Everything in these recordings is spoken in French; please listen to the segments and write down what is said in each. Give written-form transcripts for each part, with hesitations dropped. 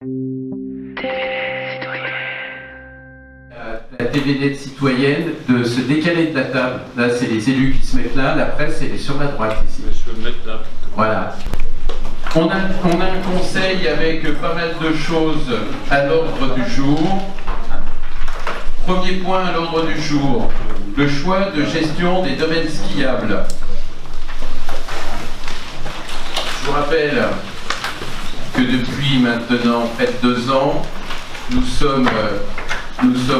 La TVNet citoyenne de se décaler de la table. Là, c'est les élus qui se mettent là, la presse, elle est sur la droite ici. Je vais me mettre là. Voilà. On a un conseil avec pas mal de choses à l'ordre du jour. Premier point à l'ordre du jour, le choix de gestion des domaines skiables. Je vous rappelle que depuis maintenant près de 2 ans, nous sommes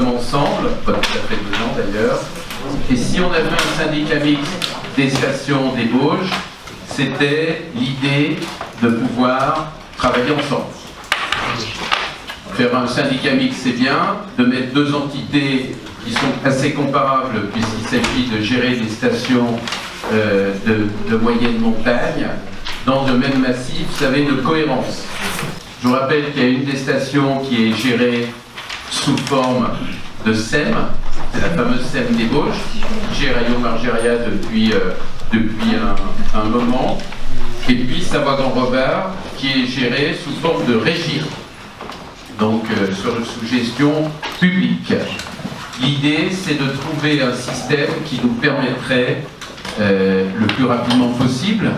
ensemble, pas tout à fait 2 ans d'ailleurs, et si on avait un syndicat mixte des stations des Bauges, c'était l'idée de pouvoir travailler ensemble. Faire un syndicat mixte, c'est bien, de mettre 2 entités qui sont assez comparables puisqu'il s'agit de gérer des stations de moyenne montagne dans le même massif, ça avait une cohérence. Je vous rappelle qu'il y a une des stations qui est gérée sous forme de SEM, c'est la fameuse SEM des Bauges, qui gère Aillon Margeria depuis un moment, et puis Savoie-Grand-Revard qui est gérée sous forme de régie, donc sous gestion publique. L'idée, c'est de trouver un système qui nous permettrait le plus rapidement possible,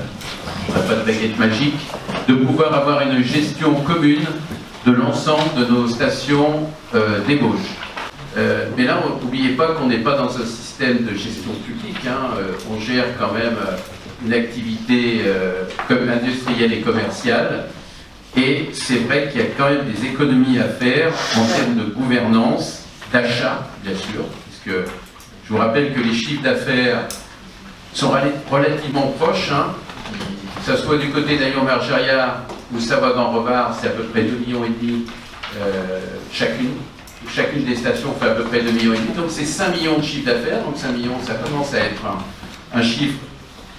on n'a pas de baguette magique, de pouvoir avoir une gestion commune de l'ensemble de nos stations des Bauges. Mais là, n'oubliez pas qu'on n'est pas dans un système de gestion publique, hein. On gère quand même une activité comme industrielle et commerciale, et c'est vrai qu'il y a quand même des économies à faire en termes de gouvernance, d'achat, bien sûr, puisque je vous rappelle que les chiffres d'affaires sont relativement proches, hein. Que ce soit du côté d'Aillon Margeria ou Savoie-Grand-Revard, c'est à peu près 2,5 millions chacune. Chacune des stations fait à peu près 2,5 millions. Donc c'est 5 millions de chiffre d'affaires. Donc 5 millions, ça commence à être un chiffre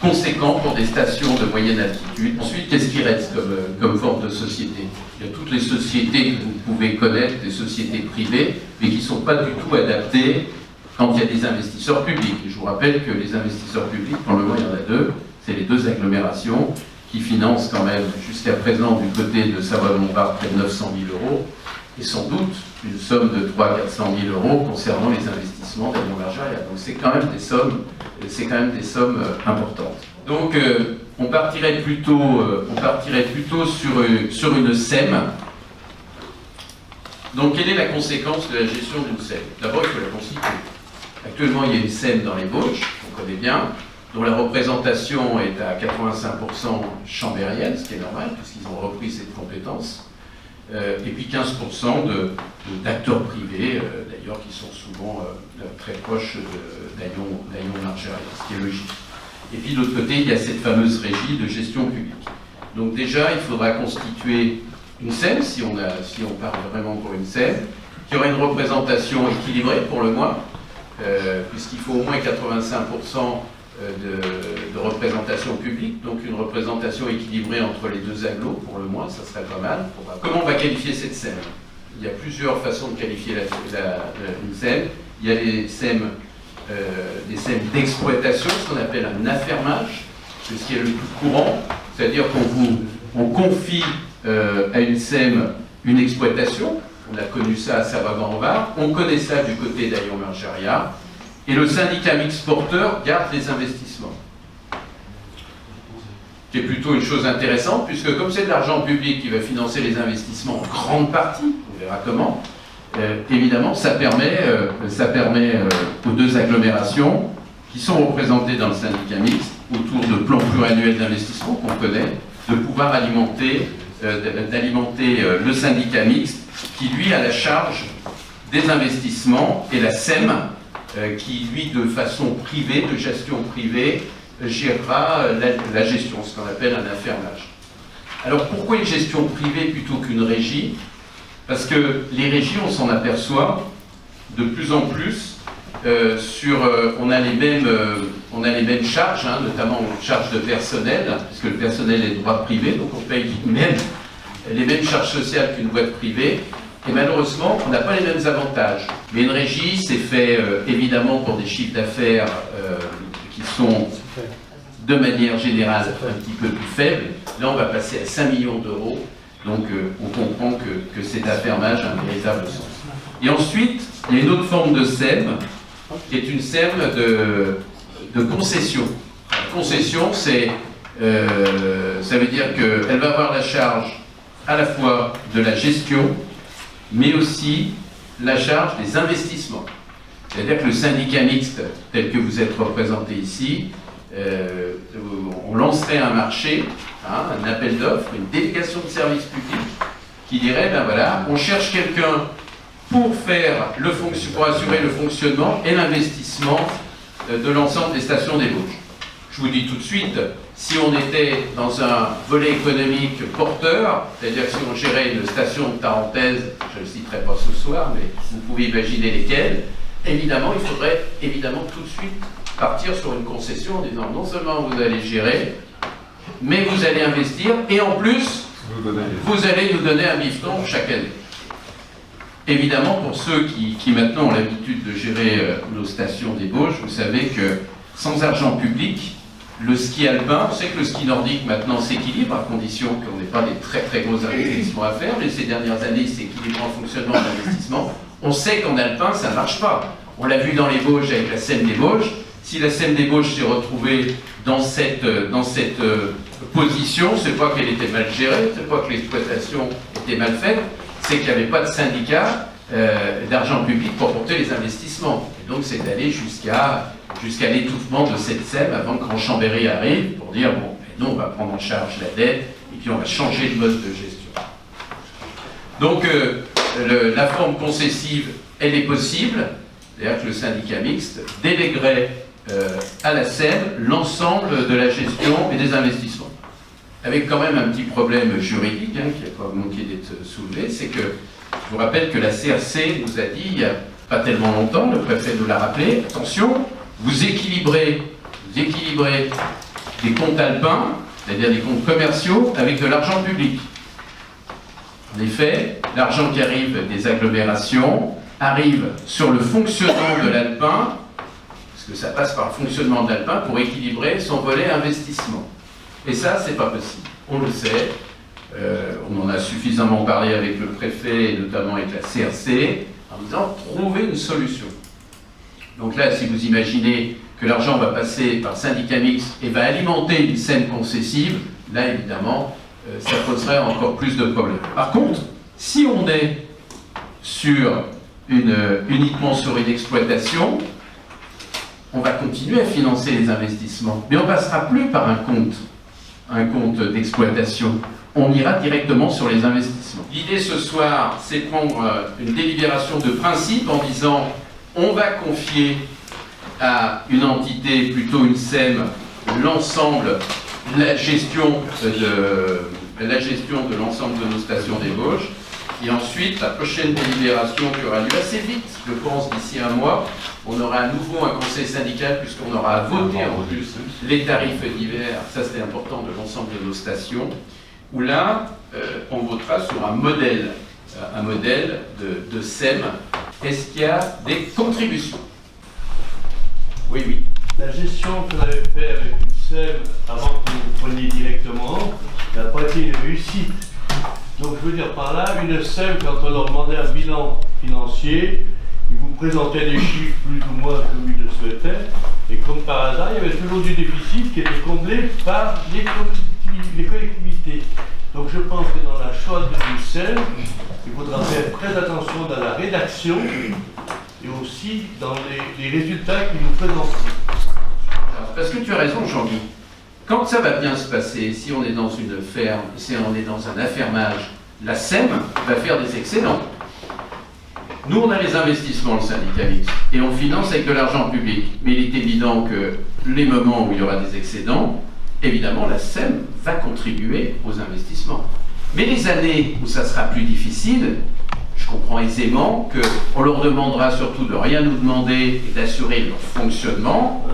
conséquent pour des stations de moyenne altitude. Ensuite, qu'est-ce qui reste comme forme de société? Il y a toutes les sociétés que vous pouvez connaître, des sociétés privées, mais qui ne sont pas du tout adaptées quand il y a des investisseurs publics. Et je vous rappelle que les investisseurs publics, pour le moment, il y en a 2. C'est les 2 agglomérations qui financent quand même jusqu'à présent du côté de Savoie-Lombard près de 900 000 euros et sans doute une somme de 300 000 à 400 000 euros concernant les investissements d'Aillon Margeria. Donc c'est quand même des sommes importantes. Donc on partirait plutôt sur une SEM. Donc quelle est la conséquence de la gestion d'une SEM? D'abord, il faut la constituer. Actuellement, il y a une SEM dans les Bauges, on connaît bien, dont la représentation est à 85% chambérienne, ce qui est normal, puisqu'ils ont repris cette compétence, et puis 15% d'acteurs privés, d'ailleurs, qui sont souvent très proches d'Aillon Margeria, ce qui est logique. Et puis de l'autre côté, il y a cette fameuse régie de gestion publique. Donc déjà, il faudra constituer une SEM, si on part vraiment pour une SEM, qui aura une représentation équilibrée pour le moins, puisqu'il faut au moins 85% de représentation publique, donc une représentation équilibrée entre les 2 agglos, pour le moins, ça serait pas mal. Comment on va qualifier cette SEM? Il y a plusieurs façons de qualifier une SEM. Il y a des SEM d'exploitation, ce qu'on appelle un affermage, c'est ce qui est le plus courant, c'est-à-dire qu'on confie à une SEM une exploitation. On a connu ça à Savoie-Grand-Revard, on connaît ça du côté d'Aillon Margeria, et le syndicat mixte porteur garde les investissements. Qui est plutôt une chose intéressante, puisque comme c'est de l'argent public qui va financer les investissements en grande partie, on verra comment, évidemment, ça permet aux 2 agglomérations qui sont représentées dans le syndicat mixte, autour de plans pluriannuels d'investissement qu'on connaît, de pouvoir alimenter le syndicat mixte qui, lui, a la charge des investissements, et la SEM qui, lui, de façon privée, de gestion privée, gérera la gestion, ce qu'on appelle un affermage. Alors pourquoi une gestion privée plutôt qu'une régie? Parce que les régies, on s'en aperçoit de plus en plus, on a les mêmes charges, hein, notamment charges de personnel, puisque le personnel est de droit privé, donc on paye les mêmes charges sociales qu'une boîte privée, et malheureusement, on n'a pas les mêmes avantages. Mais une régie, c'est fait évidemment pour des chiffres d'affaires qui sont de manière générale un petit peu plus faibles. Là, on va passer à 5 millions d'euros, Donc on comprend que cet affermage a un véritable sens. Et ensuite, il y a une autre forme de SEM, qui est une SEM de concession. La concession, ça veut dire qu'elle va avoir la charge à la fois de la gestion, mais aussi la charge des investissements. C'est-à-dire que le syndicat mixte, tel que vous êtes représenté ici, on lancerait un marché, un appel d'offres, une délégation de service public, qui dirait, ben voilà, on cherche quelqu'un pour assurer le fonctionnement et l'investissement de l'ensemble des stations d'ébauche. Je vous dis tout de suite, si on était dans un volet économique porteur, c'est-à-dire si on gérait une station de Tarentaise, je ne le citerai pas ce soir, mais vous pouvez imaginer lesquelles, évidemment, il faudrait tout de suite partir sur une concession en disant non seulement vous allez gérer, mais vous allez investir, et en plus, vous allez nous donner un bifton chaque année. Évidemment, pour ceux qui maintenant ont l'habitude de gérer nos stations d'ébauche, vous savez que sans argent public, le ski alpin, on sait que le ski nordique maintenant s'équilibre, à condition qu'on n'ait pas des très très gros investissements à faire, mais ces dernières années, il s'équilibre en fonctionnement d'investissement. On sait qu'en alpin, ça ne marche pas. On l'a vu dans les Vosges avec la Seine des Vosges. Si la Seine des Vosges s'est retrouvée dans cette position, c'est pas qu'elle était mal gérée, c'est pas que l'exploitation était mal faite, c'est qu'il n'y avait pas de syndicat d'argent public pour porter les investissements. Et donc c'est allé jusqu'à l'étouffement de cette SEM avant que Grand-Chambéry arrive pour dire bon, nous on va prendre en charge la dette et puis on va changer de mode de gestion. Donc la forme concessive, elle est possible, c'est-à-dire que le syndicat mixte déléguerait à la SEM l'ensemble de la gestion et des investissements. Avec quand même un petit problème juridique qui n'a pas manqué d'être soulevé, c'est que je vous rappelle que la CRC nous a dit il n'y a pas tellement longtemps, le préfet nous l'a rappelé, attention, vous équilibrez des comptes alpins, c'est-à-dire des comptes commerciaux, avec de l'argent public. En effet, l'argent qui arrive des agglomérations arrive sur le fonctionnement de l'alpin, parce que ça passe par le fonctionnement de l'alpin pour équilibrer son volet investissement. Et ça, c'est pas possible. On le sait, on en a suffisamment parlé avec le préfet, et notamment avec la CRC, en disant trouver une solution. Donc là, si vous imaginez que l'argent va passer par syndicat mixte et va alimenter une SEM concessive, là, évidemment, ça poserait encore plus de problèmes. Par contre, si on est uniquement sur une exploitation, on va continuer à financer les investissements, mais on ne passera plus par un compte d'exploitation. On ira directement sur les investissements. L'idée ce soir, c'est de prendre une délibération de principe en disant on va confier à une entité, plutôt une SEM, l'ensemble, la gestion de l'ensemble de nos stations d'ébauche. Et ensuite, la prochaine délibération qui aura lieu assez vite, je pense d'ici un mois, on aura à nouveau un conseil syndical puisqu'on aura à voter en plus les tarifs d'hiver, ça c'est important, de l'ensemble de nos stations, où là, on votera sur un modèle de SEM. Est-ce qu'il y a des contributions? Oui. La gestion que vous avez faite avec une SEM avant que vous preniez directement n'a pas été une réussite. Donc je veux dire par là, une SEM, quand on leur demandait un bilan financier, ils vous présentaient des chiffres plus ou moins comme ils le souhaitaient, et comme par hasard, il y avait toujours du déficit qui était comblé par les collectivités. Donc je pense que dans la choix d'une SEM, il faudra faire très attention dans la rédaction et aussi dans les résultats qu'ils nous présentent. Parce que tu as raison, Jean-Guy. Quand ça va bien se passer, si on est dans une ferme, si on est dans un affermage, la SEM va faire des excédents. Nous, on a les investissements, le syndicat mixte, et on finance avec de l'argent public. Mais il est évident que les moments où il y aura des excédents, évidemment, la SEM va contribuer aux investissements. Mais les années où ça sera plus difficile, je comprends aisément qu'on leur demandera surtout de rien nous demander et d'assurer leur fonctionnement.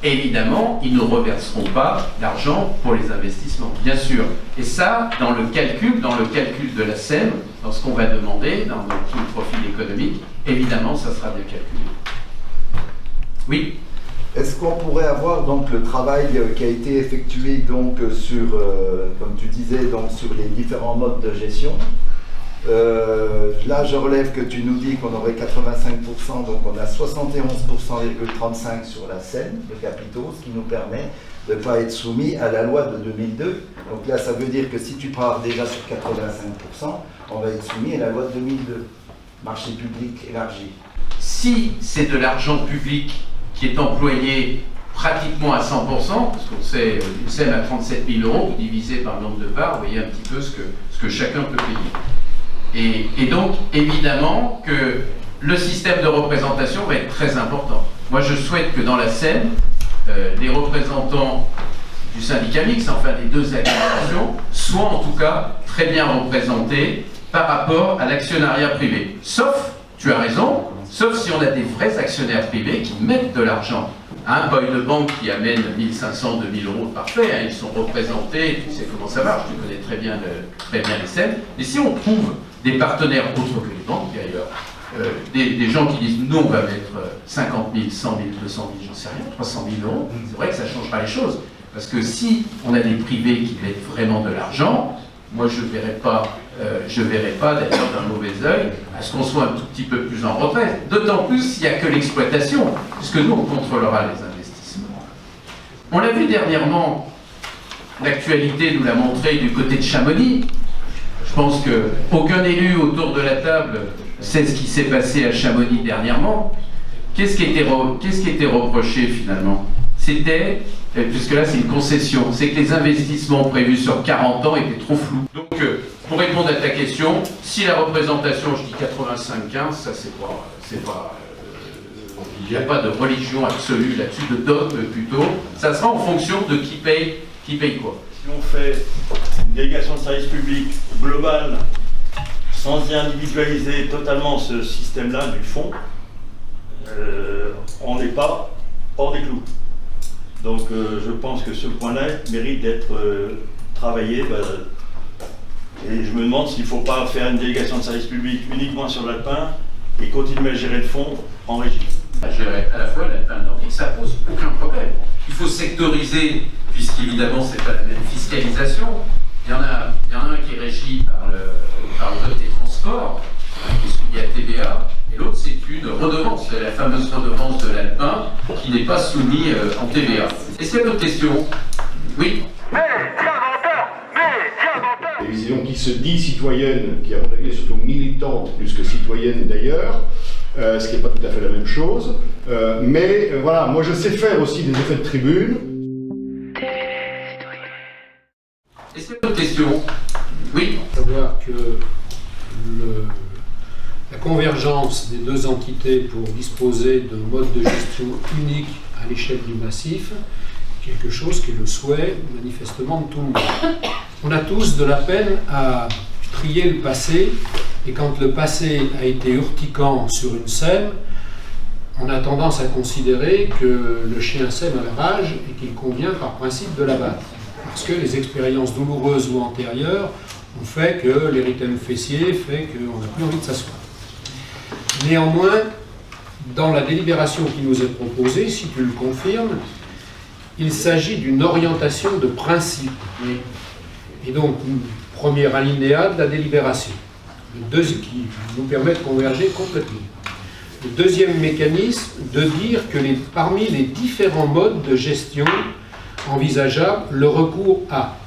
Évidemment, ils ne reverseront pas d'argent pour les investissements, bien sûr. Et ça, dans le calcul de la SEM, dans ce qu'on va demander, dans tout le profil économique, évidemment, ça sera décalculé. Oui. Est-ce qu'on pourrait avoir donc le travail qui a été effectué donc sur, comme tu disais, donc sur les différents modes de gestion? Là, je relève que tu nous dis qu'on aurait 85%, donc on a 71,35% sur la scène de capitaux, ce qui nous permet de ne pas être soumis à la loi de 2002. Donc là, ça veut dire que si tu pars déjà sur 85%, on va être soumis à la loi de 2002, marché public élargi. Si c'est de l'argent public qui est employé pratiquement à 100%, parce qu'on sait une scène à 37 000 €, vous divisez par le nombre de parts, vous voyez un petit peu ce que chacun peut payer. Et donc, évidemment, que le système de représentation va être très important. Moi, je souhaite que dans la scène, les représentants du syndicat mixte, enfin les deux agglomérations, soient en tout cas très bien représentés par rapport à l'actionnariat privé. Sauf, tu as raison, sauf si on a des vrais actionnaires privés qui mettent de l'argent. Un boy de banque qui amène 1500, 2000 € parfait, hein, ils sont représentés, tu sais comment ça marche, tu connais très bien les scènes. Et si on trouve des partenaires autres que les banques d'ailleurs, des gens qui disent nous on va mettre 50 000, 100 000, 200 000, j'en sais rien, 300 000 €, c'est vrai que ça changera les choses. Parce que si on a des privés qui mettent vraiment de l'argent, moi je ne verrais pas d'ailleurs d'un mauvais œil à ce qu'on soit un tout petit peu plus en retrait. D'autant plus s'il n'y a que l'exploitation, puisque nous on contrôlera les investissements. On l'a vu dernièrement, l'actualité nous l'a montré du côté de Chamonix. Je pense qu'aucun élu autour de la table sait ce qui s'est passé à Chamonix dernièrement. Qu'est-ce qui était reproché finalement? C'était, puisque là c'est une concession, c'est que les investissements prévus sur 40 ans étaient trop flous. Donc, pour répondre à ta question, si la représentation, je dis 85-15, ça c'est pas il n'y a pas de religion absolue là-dessus, de dogme plutôt, ça sera en fonction de qui paye quoi. Si on fait une délégation de service public globale, sans y individualiser totalement ce système-là du fonds, on n'est pas hors des clous. Donc je pense que ce point-là mérite d'être travaillé. Et je me demande s'il ne faut pas faire une délégation de service public uniquement sur l'alpin et continuer à gérer le fonds en régie. À gérer à la fois l'alpin nordique, ça pose aucun problème. Il faut sectoriser, puisqu'évidemment c'est pas la même fiscalisation. Il y en a un qui est régi par le code des transports, qui est soumis à TVA, et l'autre c'est une redevance, c'est la fameuse redevance de l'alpin qui n'est pas soumise en TVA. Est-ce qu'il y a d'autres questions? Oui. Une vision qui se dit citoyenne, qui à mon avis est surtout militante plus que citoyenne d'ailleurs, ce qui n'est pas tout à fait la même chose. Mais voilà, moi je sais faire aussi des effets de tribune. Est-ce qu'il y a d'autres questions? Oui. Savoir que la convergence des deux entités pour disposer d'un mode de gestion unique à l'échelle du massif, quelque chose qui est le souhait manifestement de tout le monde. On a tous de la peine à trier le passé, et quand le passé a été urticant sur une scène, on a tendance à considérer que le chien sème à la rage et qu'il convient par principe de l'abattre. Parce que les expériences douloureuses ou antérieures ont fait que l'érythème fessier fait qu'on n'a plus envie de s'asseoir. Néanmoins, dans la délibération qui nous est proposée, si tu le confirmes, il s'agit d'une orientation de principe. Et donc, premier alinéa de la délibération, qui nous permet de converger complètement. Le deuxième mécanisme, de dire que parmi les différents modes de gestion envisageables, le recours à.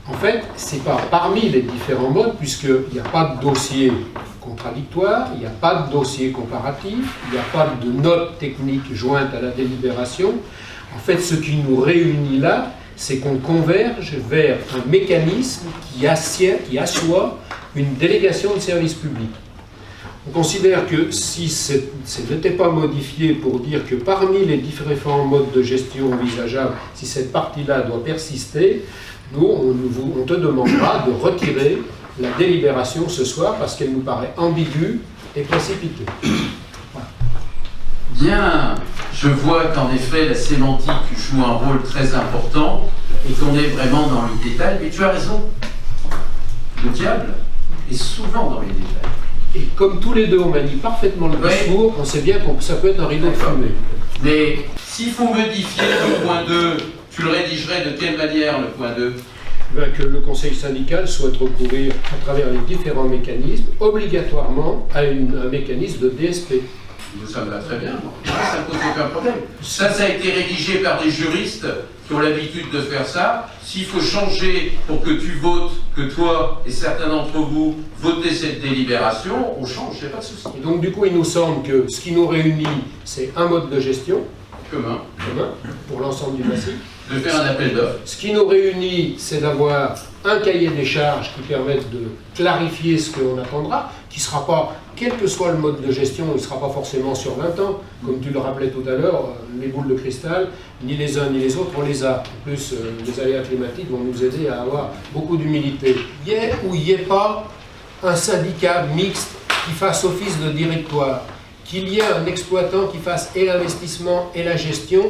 En fait, ce n'est pas parmi les différents modes, puisqu'il n'y a pas de dossier contradictoire, il n'y a pas de dossier comparatif, il n'y a pas de note technique jointe à la délibération. En fait, ce qui nous réunit là, c'est qu'on converge vers un mécanisme qui assoit une délégation de service public. On considère que si ce n'était pas modifié pour dire que parmi les différents modes de gestion envisageables, si cette partie-là doit persister, nous, on te demandera de retirer la délibération ce soir parce qu'elle nous paraît ambiguë et précipitée. Voilà. Bien, je vois qu'en effet la sémantique joue un rôle très important et qu'on est vraiment dans le détail, mais tu as raison. Le diable est souvent dans les détails. Et comme tous les deux on manie parfaitement le discours, on sait bien que ça peut être un rideau de fumée. Mais s'il faut modifier le point 2, tu le rédigerais de quelle manière, le point 2? Que le conseil syndical souhaite recourir à travers les différents mécanismes, obligatoirement à un mécanisme de DSP. Ça me va très bien. Ça ne pose aucun problème. Ça a été rédigé par des juristes qui ont l'habitude de faire ça. S'il faut changer pour que tu votes, que toi et certains d'entre vous votez cette délibération, on change, il n'y a pas de souci. Et donc du coup, il nous semble que ce qui nous réunit, c'est un mode de gestion Commun. Pour l'ensemble du massif. De faire un appel d'offres. Ce qui nous réunit, c'est d'avoir un cahier des charges qui permette de clarifier ce que l'on attendra, qui ne sera pas, quel que soit le mode de gestion, il ne sera pas forcément sur 20 ans. Comme tu le rappelais tout à l'heure, les boules de cristal, ni les uns ni les autres, on les a. En plus, les aléas climatiques vont nous aider à avoir beaucoup d'humilité. Il y ait ou il n'y ait pas un syndicat mixte qui fasse office de directoire, qu'il y ait un exploitant qui fasse et l'investissement et la gestion,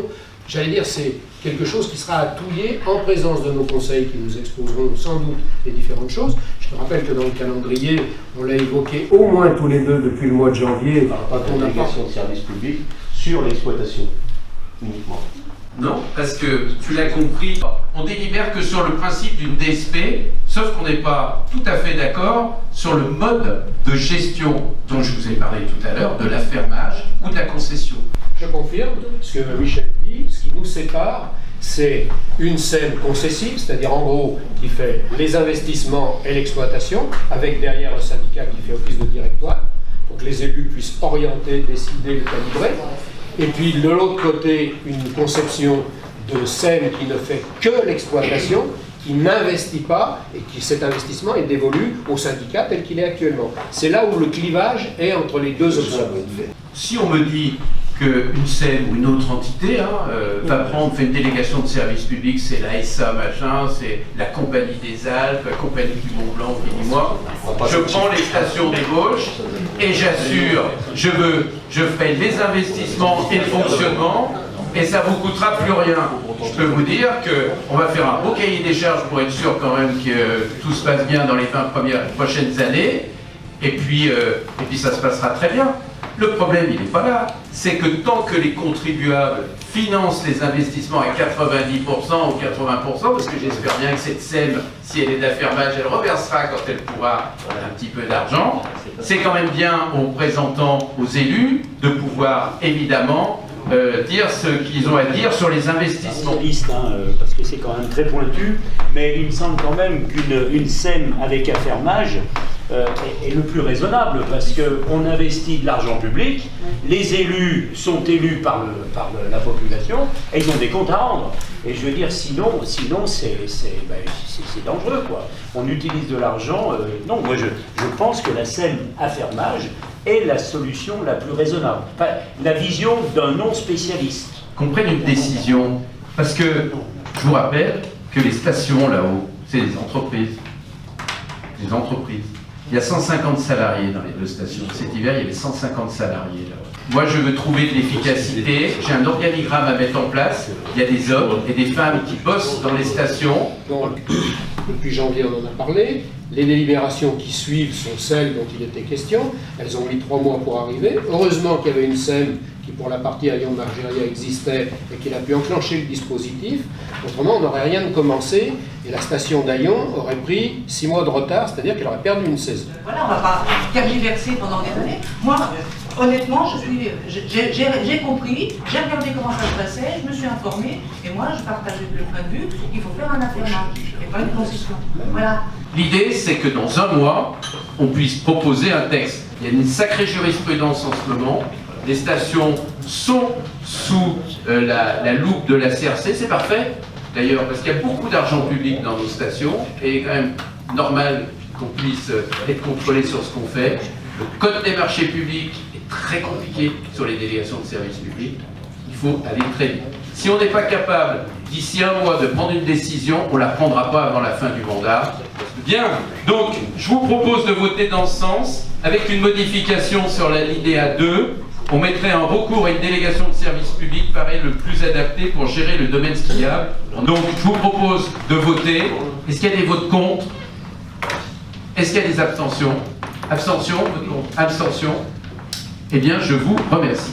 j'allais dire, c'est quelque chose qui sera à touiller en présence de nos conseils qui nous exposeront sans doute les différentes choses. Je te rappelle que dans le calendrier, on l'a évoqué au moins tous les deux depuis le mois de janvier. Pas de délégation de service public sur l'exploitation, uniquement. Non, parce que tu l'as compris, on délibère que sur le principe d'une DSP, sauf qu'on n'est pas tout à fait d'accord sur le mode de gestion dont je vous ai parlé tout à l'heure, de l'affermage ou de la concession. Je confirme ce que Michel dit, ce qui nous sépare, c'est une SEM concessive, c'est-à-dire en gros qui fait les investissements et l'exploitation, avec derrière un syndicat qui fait office de directoire, pour que les élus puissent orienter, décider, calibrer. Et puis de l'autre côté, une conception de SEM qui ne fait que l'exploitation, qui n'investit pas, et qui cet investissement est dévolu au syndicat tel qu'il est actuellement. C'est là où le clivage est entre les deux options. Si on me dit qu'une SEM ou une autre entité fait une délégation de service public, c'est la SA machin, c'est la Compagnie des Alpes, la Compagnie du Mont Blanc, dis-moi, je prends les stations des Vosges et j'assure, je fais les investissements et le fonctionnement et ça vous coûtera plus rien. Je peux vous dire qu'on va faire un beau cahier des charges pour être sûr quand même que tout se passe bien dans les 20 prochaines années et puis ça se passera très bien. Le problème, il n'est pas là. C'est que tant que les contribuables financent les investissements à 90% ou 80%, parce que j'espère bien que cette SEM, si elle est d'affermage, elle reversera quand elle pourra un petit peu d'argent, c'est quand même bien aux représentants, aux élus, de pouvoir évidemment dire ce qu'ils ont à dire sur les investissements. Parce que c'est quand même très pointu, mais il me semble quand même qu'une SEM avec affermage est le plus raisonnable, parce qu'on investit de l'argent public, les élus sont élus par la population, et ils ont des comptes à rendre. Et je veux dire, sinon c'est dangereux, quoi. On utilise de l'argent. Non, moi je pense que la SEM affermage est la solution la plus raisonnable. Enfin, la vision d'un non-spécialiste. Qu'on prenne une décision, parce que je vous rappelle que les stations là-haut, c'est des entreprises. Des entreprises. Il y a 150 salariés dans les deux stations. Cet hiver, il y avait 150 salariés là. Moi, je veux trouver de l'efficacité. J'ai un organigramme à mettre en place. Il y a des hommes et des femmes qui bossent dans les stations. Donc, depuis janvier, on en a parlé. Les délibérations qui suivent sont celles dont il était question. Elles ont mis 3 mois pour arriver. Heureusement qu'il y avait une SEM qui, pour la partie Aillon de Margeria, existait et qu'il a pu enclencher le dispositif. Autrement, on n'aurait rien de commencé et la station d'Aillon aurait pris 6 mois de retard, c'est-à-dire qu'elle aurait perdu une saison. Voilà, on ne va pas tergiverser pendant des années. Moi, honnêtement, j'ai compris, j'ai regardé comment ça se passait, je me suis informée, et moi, je partage le point de vue, il faut faire un affermage, et pas une concession. Voilà. L'idée, c'est que dans un mois, on puisse proposer un texte. Il y a une sacrée jurisprudence en ce moment. Les stations sont sous la loupe de la CRC, c'est parfait d'ailleurs, parce qu'il y a beaucoup d'argent public dans nos stations, et il est quand même normal qu'on puisse être contrôlé sur ce qu'on fait. Le code des marchés publics est très compliqué sur les délégations de services publics. Il faut aller très vite. Si on n'est pas capable, d'ici un mois, de prendre une décision, on ne la prendra pas avant la fin du mandat. Bien, donc je vous propose de voter dans ce sens, avec une modification sur la l'idéa 2. On mettrait un recours à une délégation de service public, paraît le plus adapté pour gérer le domaine skiable. Donc je vous propose de voter. Est-ce qu'il y a des votes contre? Est-ce qu'il y a des abstentions? Abstention? Abstention? Eh bien, je vous remercie.